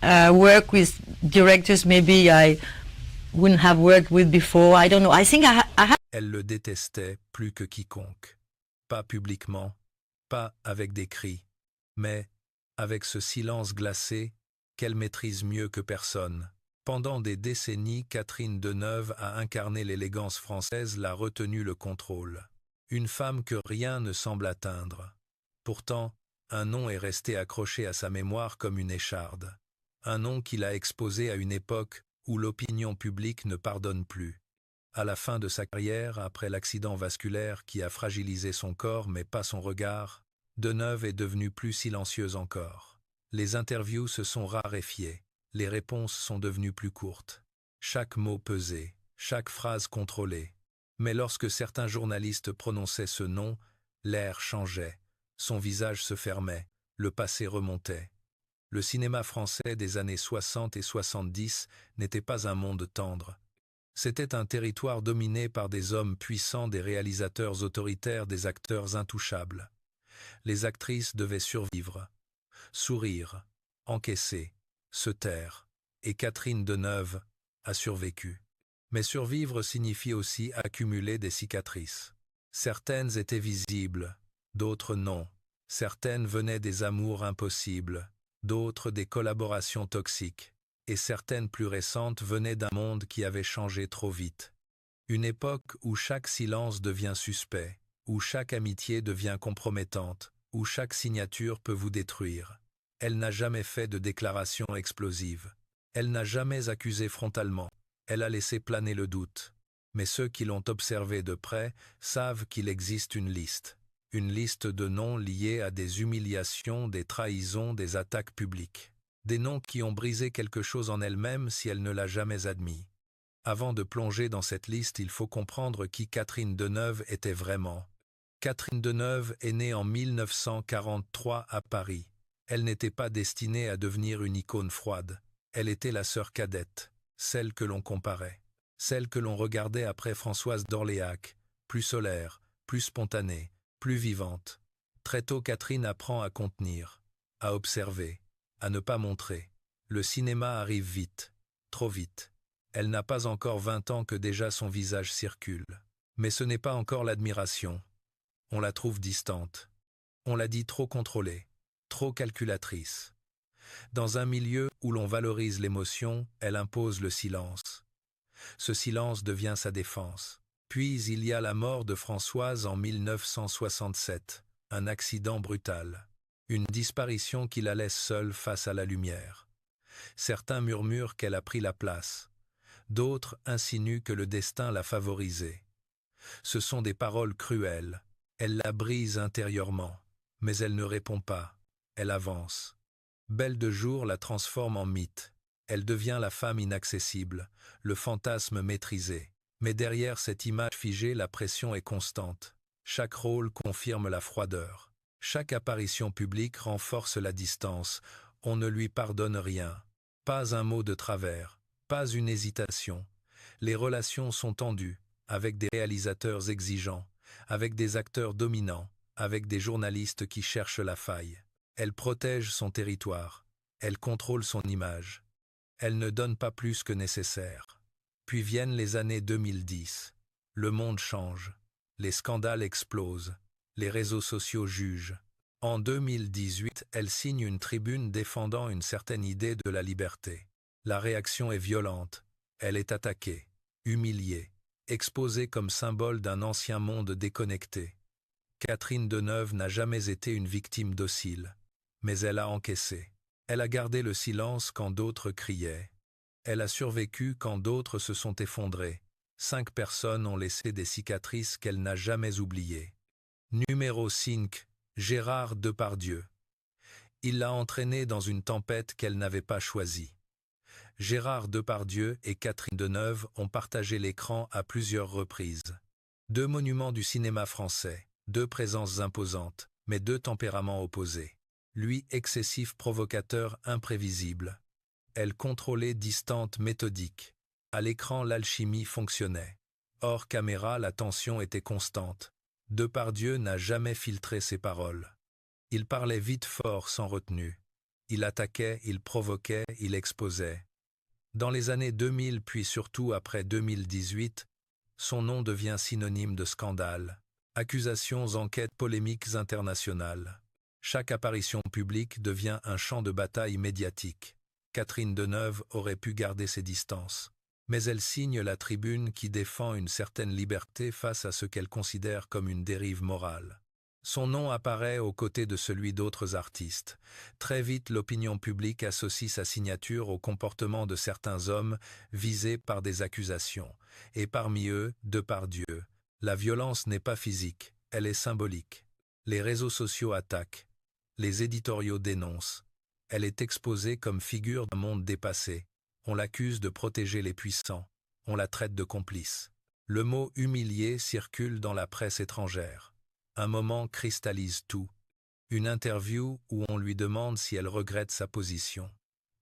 work with directors maybe I wouldn't have worked with before. I don't know. I think I have. Elle le détestait plus que quiconque. Pas publiquement, pas avec des cris, mais avec ce silence glacé qu'elle maîtrise mieux que personne. Pendant des décennies, Catherine Deneuve a incarné l'élégance française, l'a retenu le contrôle. Une femme que rien ne semble atteindre. Pourtant, un nom est resté accroché à sa mémoire comme une écharde. Un nom qu'il a exposé à une époque où l'opinion publique ne pardonne plus. À la fin de sa carrière, après l'accident vasculaire qui a fragilisé son corps mais pas son regard, Deneuve est devenue plus silencieuse encore. Les interviews se sont raréfiées, les réponses sont devenues plus courtes. Chaque mot pesé, chaque phrase contrôlée. Mais lorsque certains journalistes prononçaient ce nom, l'air changeait, son visage se fermait, le passé remontait. Le cinéma français des années 60 et 70 n'était pas un monde tendre. C'était un territoire dominé par des hommes puissants, des réalisateurs autoritaires, des acteurs intouchables. Les actrices devaient survivre, sourire, encaisser, se taire, et Catherine Deneuve a survécu. Mais survivre signifie aussi accumuler des cicatrices. Certaines étaient visibles, d'autres non. Certaines venaient des amours impossibles, d'autres des collaborations toxiques, et certaines plus récentes venaient d'un monde qui avait changé trop vite. Une époque où chaque silence devient suspect, où chaque amitié devient compromettante, où chaque signature peut vous détruire. Elle n'a jamais fait de déclaration explosive. Elle n'a jamais accusé frontalement. Elle a laissé planer le doute. Mais ceux qui l'ont observé de près savent qu'il existe une liste de noms liés à des humiliations, des trahisons, des attaques publiques. Des noms qui ont brisé quelque chose en elle-même si elle ne l'a jamais admis. Avant de plonger dans cette liste, il faut comprendre qui Catherine Deneuve était vraiment. Catherine Deneuve est née en 1943 à Paris. Elle n'était pas destinée à devenir une icône froide. Elle était la sœur cadette, celle que l'on comparait, celle que l'on regardait après Françoise d'Orléac, plus solaire, plus spontanée, plus vivante. Très tôt, Catherine apprend à contenir, à observer, à ne pas montrer. Le cinéma arrive vite, trop vite. Elle n'a pas encore 20 ans que déjà son visage circule. Mais ce n'est pas encore l'admiration. On la trouve distante. On la dit trop contrôlée, trop calculatrice. Dans un milieu où l'on valorise l'émotion, elle impose le silence. Ce silence devient sa défense. Puis il y a la mort de Françoise en 1967, un accident brutal, une disparition qui la laisse seule face à la lumière. Certains murmurent qu'elle a pris la place, d'autres insinuent que le destin l'a favorisée. Ce sont des paroles cruelles, elles la brisent intérieurement, mais elle ne répond pas, elle avance. Belle de jour la transforme en mythe. Elle devient la femme inaccessible, le fantasme maîtrisé. Mais derrière cette image figée, la pression est constante. Chaque rôle confirme la froideur. Chaque apparition publique renforce la distance. On ne lui pardonne rien. Pas un mot de travers, pas une hésitation. Les relations sont tendues, avec des réalisateurs exigeants, avec des acteurs dominants, avec des journalistes qui cherchent la faille. Elle protège son territoire, elle contrôle son image. Elle ne donne pas plus que nécessaire. Puis viennent les années 2010. Le monde change. Les scandales explosent. Les réseaux sociaux jugent. En 2018, elle signe une tribune défendant une certaine idée de la liberté. La réaction est violente. Elle est attaquée, humiliée, exposée comme symbole d'un ancien monde déconnecté. Catherine Deneuve n'a jamais été une victime docile. Mais elle a encaissé. Elle a gardé le silence quand d'autres criaient. Elle a survécu quand d'autres se sont effondrés. 5 personnes ont laissé des cicatrices qu'elle n'a jamais oubliées. Numéro 5, Gérard Depardieu. Il l'a entraînée dans une tempête qu'elle n'avait pas choisie. Gérard Depardieu et Catherine Deneuve ont partagé l'écran à plusieurs reprises. 2 monuments du cinéma français, 2 présences imposantes, mais 2 tempéraments opposés. Lui excessif, provocateur, imprévisible. Elle contrôlée, distante, méthodique. À l'écran, l'alchimie fonctionnait. Hors caméra, la tension était constante. Depardieu n'a jamais filtré ses paroles. Il parlait vite, fort, sans retenue. Il attaquait, il provoquait, il exposait. Dans les années 2000 puis surtout après 2018, son nom devient synonyme de scandale. Accusations, enquêtes, polémiques internationales. Chaque apparition publique devient un champ de bataille médiatique. Catherine Deneuve aurait pu garder ses distances. Mais elle signe la tribune qui défend une certaine liberté face à ce qu'elle considère comme une dérive morale. Son nom apparaît aux côtés de celui d'autres artistes. Très vite, l'opinion publique associe sa signature au comportement de certains hommes visés par des accusations. Et parmi eux, Depardieu. La violence n'est pas physique, elle est symbolique. Les réseaux sociaux attaquent. Les éditoriaux dénoncent. Elle est exposée comme figure d'un monde dépassé. On l'accuse de protéger les puissants. On la traite de complice. Le mot humilié circule dans la presse étrangère. Un moment cristallise tout. Une interview où on lui demande si elle regrette sa position.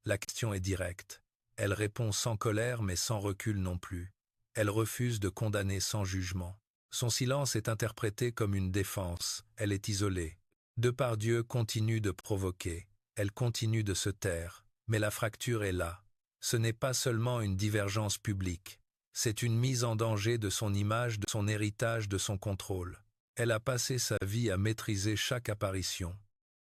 La question est directe. Elle répond sans colère mais sans recul non plus. Elle refuse de condamner sans jugement. Son silence est interprété comme une défense. Elle est isolée. Depardieu continue de provoquer. Elle continue de se taire. Mais la fracture est là. Ce n'est pas seulement une divergence publique. C'est une mise en danger de son image, de son héritage, de son contrôle. Elle a passé sa vie à maîtriser chaque apparition.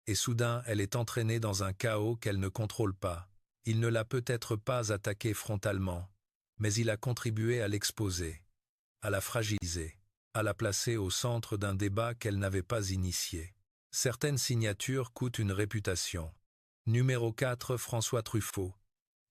Et soudain, elle est entraînée dans un chaos qu'elle ne contrôle pas. Il ne l'a peut-être pas attaquée frontalement, mais il a contribué à l'exposer, à la fragiliser, à la placer au centre d'un débat qu'elle n'avait pas initié. Certaines signatures coûtent une réputation. Numéro 4, François Truffaut.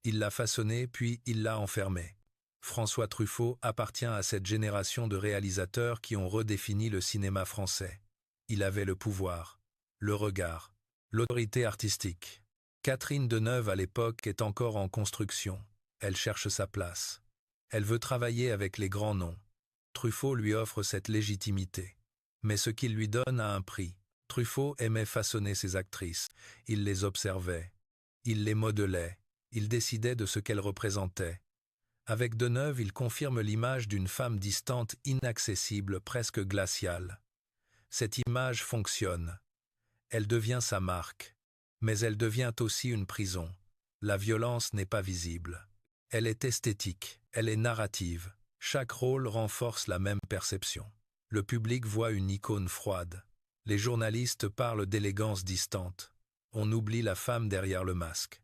Il l'a façonné puis il l'a enfermé. François Truffaut appartient à cette génération de réalisateurs qui ont redéfini le cinéma français. Il avait le pouvoir, le regard, l'autorité artistique. Catherine Deneuve à l'époque est encore en construction. Elle cherche sa place. Elle veut travailler avec les grands noms. Truffaut lui offre cette légitimité. Mais ce qu'il lui donne a un prix. Truffaut aimait façonner ses actrices. Il les observait. Il les modelait. Il décidait de ce qu'elles représentaient. Avec Deneuve, il confirme l'image d'une femme distante, inaccessible, presque glaciale. Cette image fonctionne. Elle devient sa marque. Mais elle devient aussi une prison. La violence n'est pas visible. Elle est esthétique, elle est narrative. Chaque rôle renforce la même perception. Le public voit une icône froide. Les journalistes parlent d'élégance distante. On oublie la femme derrière le masque.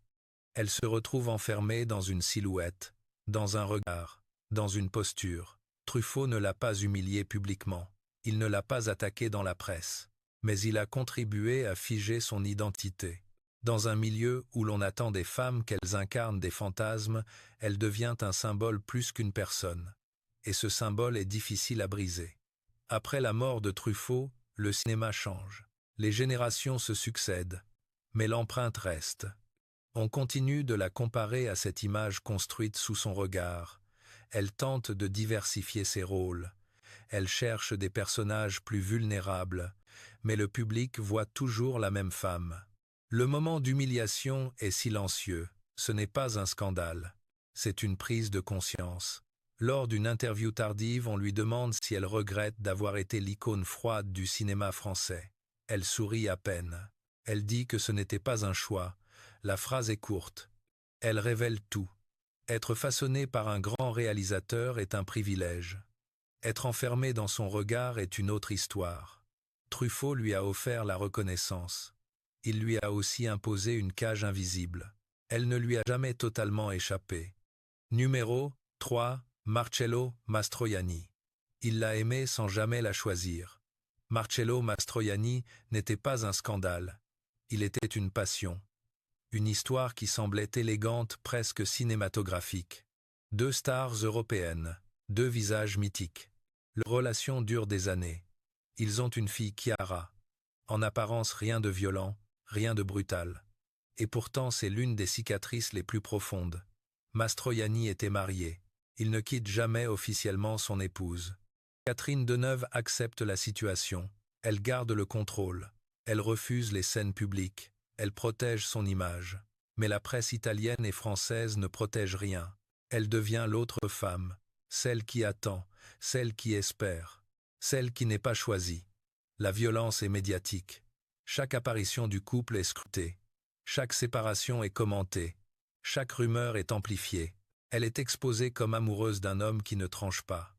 Elle se retrouve enfermée dans une silhouette, dans un regard, dans une posture. Truffaut ne l'a pas humiliée publiquement. Il ne l'a pas attaquée dans la presse. Mais il a contribué à figer son identité. Dans un milieu où l'on attend des femmes qu'elles incarnent des fantasmes, elle devient un symbole plus qu'une personne. Et ce symbole est difficile à briser. Après la mort de Truffaut, le cinéma change. Les générations se succèdent. Mais l'empreinte reste. On continue de la comparer à cette image construite sous son regard. Elle tente de diversifier ses rôles. Elle cherche des personnages plus vulnérables, mais le public voit toujours la même femme. Le moment d'humiliation est silencieux. Ce n'est pas un scandale. C'est une prise de conscience. Lors d'une interview tardive, on lui demande si elle regrette d'avoir été l'icône froide du cinéma français. Elle sourit à peine. Elle dit que ce n'était pas un choix. La phrase est courte. Elle révèle tout. Être façonné par un grand réalisateur est un privilège. Être enfermé dans son regard est une autre histoire. Truffaut lui a offert la reconnaissance. Il lui a aussi imposé une cage invisible. Elle ne lui a jamais totalement échappé. Numéro 3, Marcello Mastroianni. Il l'a aimée sans jamais la choisir. Marcello Mastroianni n'était pas un scandale. Il était une passion. Une histoire qui semblait élégante, presque cinématographique. Deux stars européennes, deux visages mythiques. Leur relation dure des années. Ils ont une fille, Chiara. En apparence, rien de violent, rien de brutal. Et pourtant, c'est l'une des cicatrices les plus profondes. Mastroianni était marié. Il ne quitte jamais officiellement son épouse. Catherine Deneuve accepte la situation. Elle garde le contrôle. Elle refuse les scènes publiques. Elle protège son image. Mais la presse italienne et française ne protège rien. Elle devient l'autre femme, celle qui attend, celle qui espère, celle qui n'est pas choisie. La violence est médiatique. Chaque apparition du couple est scrutée. Chaque séparation est commentée. Chaque rumeur est amplifiée. Elle est exposée comme amoureuse d'un homme qui ne tranche pas.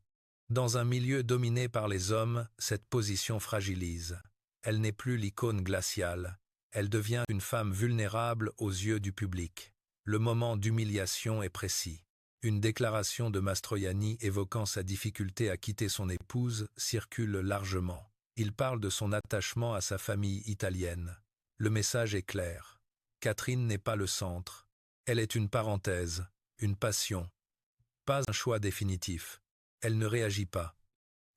Dans un milieu dominé par les hommes, cette position fragilise. Elle n'est plus l'icône glaciale. Elle devient une femme vulnérable aux yeux du public. Le moment d'humiliation est précis. Une déclaration de Mastroianni évoquant sa difficulté à quitter son épouse circule largement. Il parle de son attachement à sa famille italienne. Le message est clair. Catherine n'est pas le centre. Elle est une parenthèse, une passion. Pas un choix définitif. Elle ne réagit pas.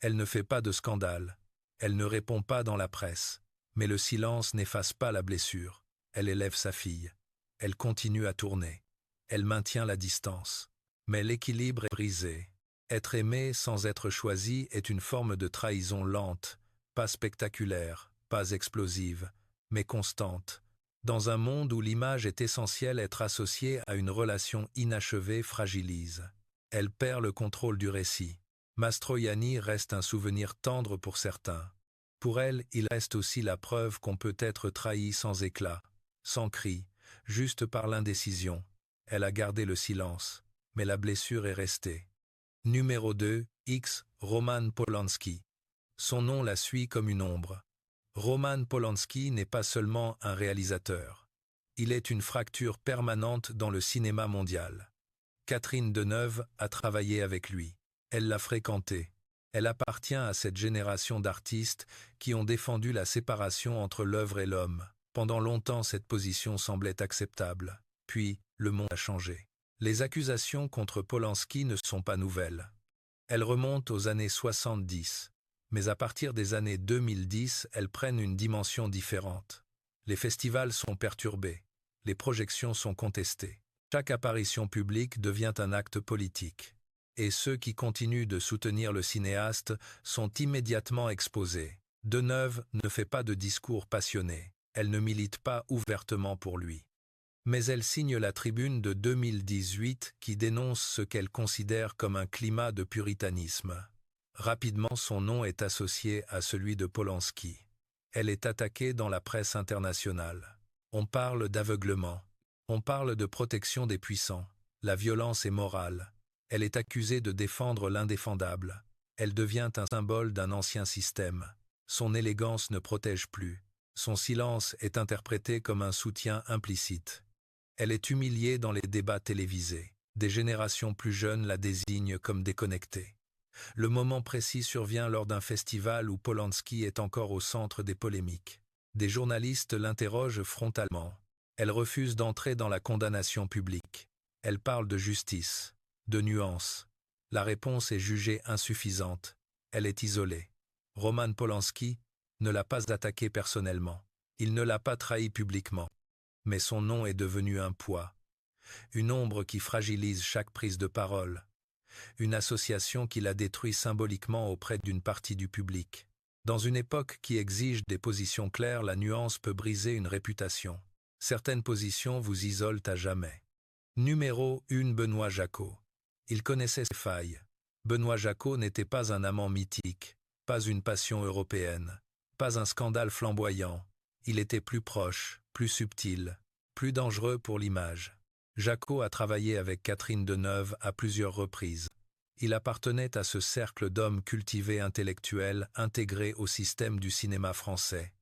Elle ne fait pas de scandale. Elle ne répond pas dans la presse. Mais le silence n'efface pas la blessure. Elle élève sa fille. Elle continue à tourner. Elle maintient la distance. Mais l'équilibre est brisé. Être aimé sans être choisi est une forme de trahison lente, pas spectaculaire, pas explosive, mais constante. Dans un monde où l'image est essentielle, être associée à une relation inachevée fragilise. Elle perd le contrôle du récit. Mastroianni reste un souvenir tendre pour certains. Pour elle, il reste aussi la preuve qu'on peut être trahi sans éclat, sans cri, juste par l'indécision. Elle a gardé le silence, mais la blessure est restée. Numéro 2, X, Roman Polanski. Son nom la suit comme une ombre. Roman Polanski n'est pas seulement un réalisateur. Il est une fracture permanente dans le cinéma mondial. Catherine Deneuve a travaillé avec lui. Elle l'a fréquenté. Elle appartient à cette génération d'artistes qui ont défendu la séparation entre l'œuvre et l'homme. Pendant longtemps, cette position semblait acceptable. Puis, le monde a changé. Les accusations contre Polanski ne sont pas nouvelles. Elles remontent aux années 70. Mais à partir des années 2010, elles prennent une dimension différente. Les festivals sont perturbés. Les projections sont contestées. Chaque apparition publique devient un acte politique. Et ceux qui continuent de soutenir le cinéaste sont immédiatement exposés. Deneuve ne fait pas de discours passionnés. Elle ne milite pas ouvertement pour lui. Mais elle signe la tribune de 2018 qui dénonce ce qu'elle considère comme un climat de puritanisme. Rapidement, son nom est associé à celui de Polanski. Elle est attaquée dans la presse internationale. On parle d'aveuglement. On parle de protection des puissants. La violence est morale. Elle est accusée de défendre l'indéfendable. Elle devient un symbole d'un ancien système. Son élégance ne protège plus. Son silence est interprété comme un soutien implicite. Elle est humiliée dans les débats télévisés. Des générations plus jeunes la désignent comme déconnectée. Le moment précis survient lors d'un festival où Polanski est encore au centre des polémiques. Des journalistes l'interrogent frontalement. Elle refuse d'entrer dans la condamnation publique. Elle parle de justice, de nuances. La réponse est jugée insuffisante. Elle est isolée. Roman Polanski ne l'a pas attaquée personnellement. Il ne l'a pas trahi publiquement. Mais son nom est devenu un poids. Une ombre qui fragilise chaque prise de parole. Une association qui la détruit symboliquement auprès d'une partie du public. Dans une époque qui exige des positions claires, la nuance peut briser une réputation. Certaines positions vous isolent à jamais. Numéro 1, Benoît Jacquot. Il connaissait ses failles. Benoît Jacquot n'était pas un amant mythique, pas une passion européenne, pas un scandale flamboyant. Il était plus proche, plus subtil, plus dangereux pour l'image. Jacquot a travaillé avec Catherine Deneuve à plusieurs reprises. Il appartenait à ce cercle d'hommes cultivés intellectuels intégrés au système du cinéma français.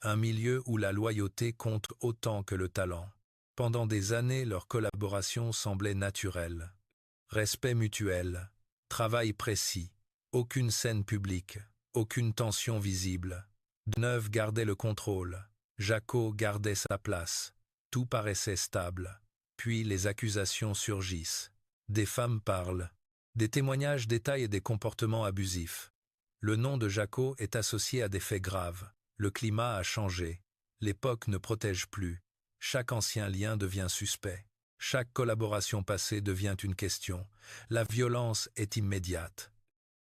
Un milieu où la loyauté compte autant que le talent. Pendant des années, leur collaboration semblait naturelle. Respect mutuel, travail précis, aucune scène publique, aucune tension visible. Deneuve gardait le contrôle, Jacquot gardait sa place. Tout paraissait stable. Puis les accusations surgissent. Des femmes parlent. Des témoignages détaillent des comportements abusifs. Le nom de Jacquot est associé à des faits graves. Le climat a changé. L'époque ne protège plus. Chaque ancien lien devient suspect. Chaque collaboration passée devient une question. La violence est immédiate.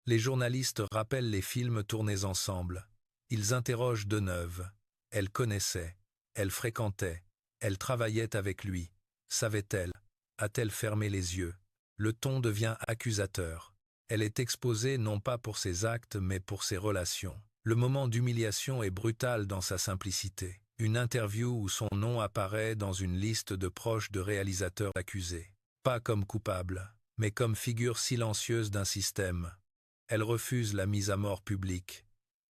Les journalistes rappellent les films tournés ensemble. Ils interrogent Deneuve. Elle connaissait. Elle fréquentait. Elle travaillait avec lui. Savait-elle? A-t-elle fermé les yeux? Le ton devient accusateur. Elle est exposée non pas pour ses actes mais pour ses relations. Le moment d'humiliation est brutal dans sa simplicité. Une interview où son nom apparaît dans une liste de proches de réalisateurs accusés. Pas comme coupable, mais comme figure silencieuse d'un système. Elle refuse la mise à mort publique.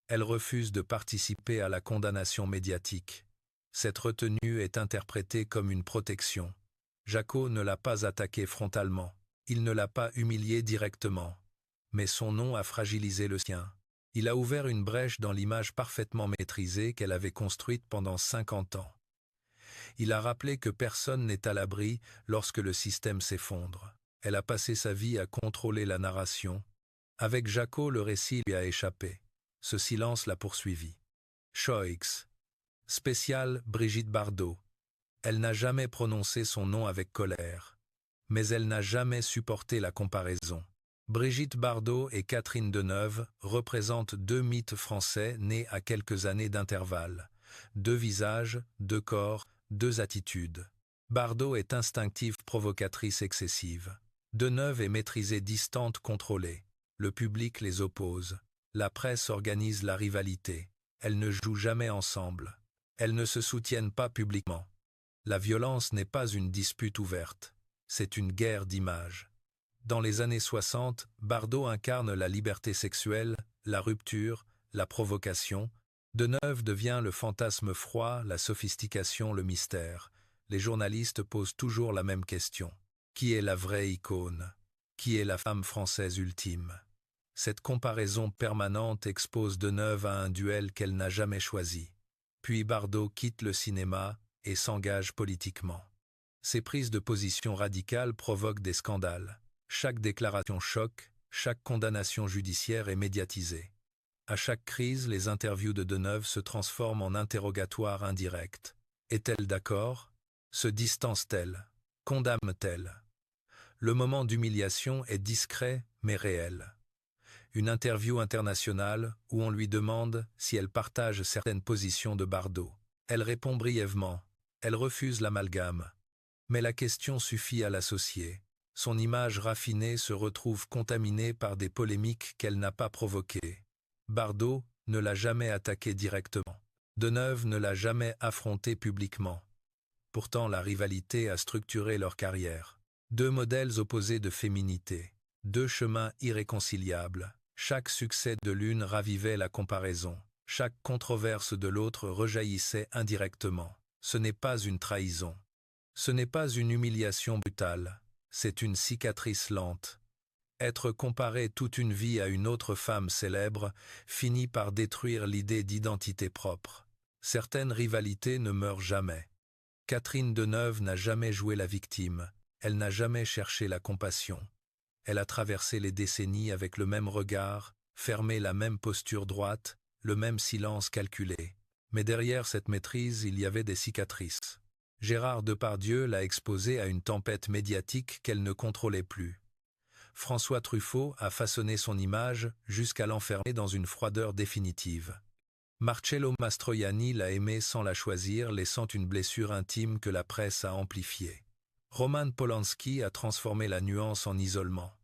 Elle refuse de participer à la condamnation médiatique. Cette retenue est interprétée comme une protection. Jaco ne l'a pas attaqué frontalement. Il ne l'a pas humilié directement. Mais son nom a fragilisé le sien. Il a ouvert une brèche dans l'image parfaitement maîtrisée qu'elle avait construite pendant 50 ans. Il a rappelé que personne n'est à l'abri lorsque le système s'effondre. Elle a passé sa vie à contrôler la narration. Avec Jaco, le récit lui a échappé. Ce silence l'a poursuivi. Choix. Spécial Brigitte Bardot. Elle n'a jamais prononcé son nom avec colère. Mais elle n'a jamais supporté la comparaison. Brigitte Bardot et Catherine Deneuve représentent deux mythes français nés à quelques années d'intervalle. Deux visages, deux corps, deux attitudes. Bardot est instinctive, provocatrice, excessive. Deneuve est maîtrisée, distante, contrôlée. Le public les oppose. La presse organise la rivalité. Elles ne jouent jamais ensemble. Elles ne se soutiennent pas publiquement. La violence n'est pas une dispute ouverte. C'est une guerre d'images. Dans les années 60, Bardot incarne la liberté sexuelle, la rupture, la provocation. Deneuve devient le fantasme froid, la sophistication, le mystère. Les journalistes posent toujours la même question. Qui est la vraie icône? Qui est la femme française ultime? Cette comparaison permanente expose Deneuve à un duel qu'elle n'a jamais choisi. Puis Bardot quitte le cinéma et s'engage politiquement. Ses prises de position radicales provoquent des scandales. Chaque déclaration choque, chaque condamnation judiciaire est médiatisée. À chaque crise, les interviews de Deneuve se transforment en interrogatoires indirects. Est-elle d'accord? Se distance-t-elle? Condamne-t-elle? Le moment d'humiliation est discret mais réel. Une interview internationale où on lui demande si elle partage certaines positions de Bardot. Elle répond brièvement. Elle refuse l'amalgame. Mais la question suffit à l'associer. Son image raffinée se retrouve contaminée par des polémiques qu'elle n'a pas provoquées. Bardot ne l'a jamais attaqué directement. Deneuve ne l'a jamais affronté publiquement. Pourtant, la rivalité a structuré leur carrière. Deux modèles opposés de féminité. Deux chemins irréconciliables. Chaque succès de l'une ravivait la comparaison. Chaque controverse de l'autre rejaillissait indirectement. Ce n'est pas une trahison. Ce n'est pas une humiliation brutale. C'est une cicatrice lente. Être comparé toute une vie à une autre femme célèbre finit par détruire l'idée d'identité propre. Certaines rivalités ne meurent jamais. Catherine Deneuve n'a jamais joué la victime. Elle n'a jamais cherché la compassion. Elle a traversé les décennies avec le même regard, fermé la même posture droite, le même silence calculé. Mais derrière cette maîtrise, il y avait des cicatrices. Gérard Depardieu l'a exposée à une tempête médiatique qu'elle ne contrôlait plus. François Truffaut a façonné son image jusqu'à l'enfermer dans une froideur définitive. Marcello Mastroianni l'a aimée sans la choisir, laissant une blessure intime que la presse a amplifiée. Roman Polanski a transformé la nuance en isolement.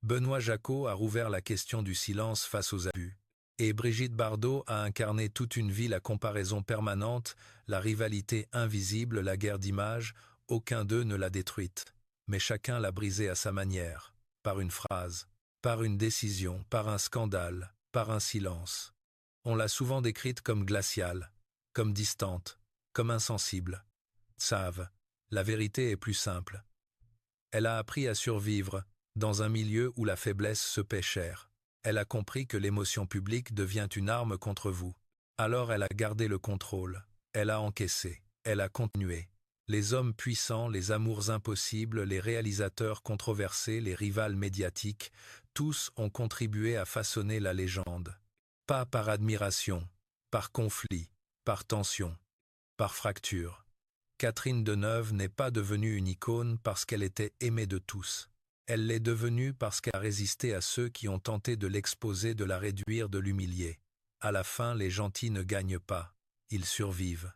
Benoît Jacot a rouvert la question du silence face aux abus. Et Brigitte Bardot a incarné toute une vie la comparaison permanente, la rivalité invisible, la guerre d'images. Aucun d'eux ne l'a détruite. Mais chacun l'a brisée à sa manière, par une phrase, par une décision, par un scandale, par un silence. On l'a souvent décrite comme glaciale, comme distante, comme insensible. Tsave, la vérité est plus simple. Elle a appris à survivre dans un milieu où la faiblesse se paie cher. Elle a compris que l'émotion publique devient une arme contre vous. Alors elle a gardé le contrôle. Elle a encaissé. Elle a continué. Les hommes puissants, les amours impossibles, les réalisateurs controversés, les rivales médiatiques, tous ont contribué à façonner la légende. Pas par admiration, par conflit, par tension, par fracture. Catherine Deneuve n'est pas devenue une icône parce qu'elle était aimée de tous. Elle l'est devenue parce qu'elle a résisté à ceux qui ont tenté de l'exposer, de la réduire, de l'humilier. À la fin, les gentils ne gagnent pas, ils survivent.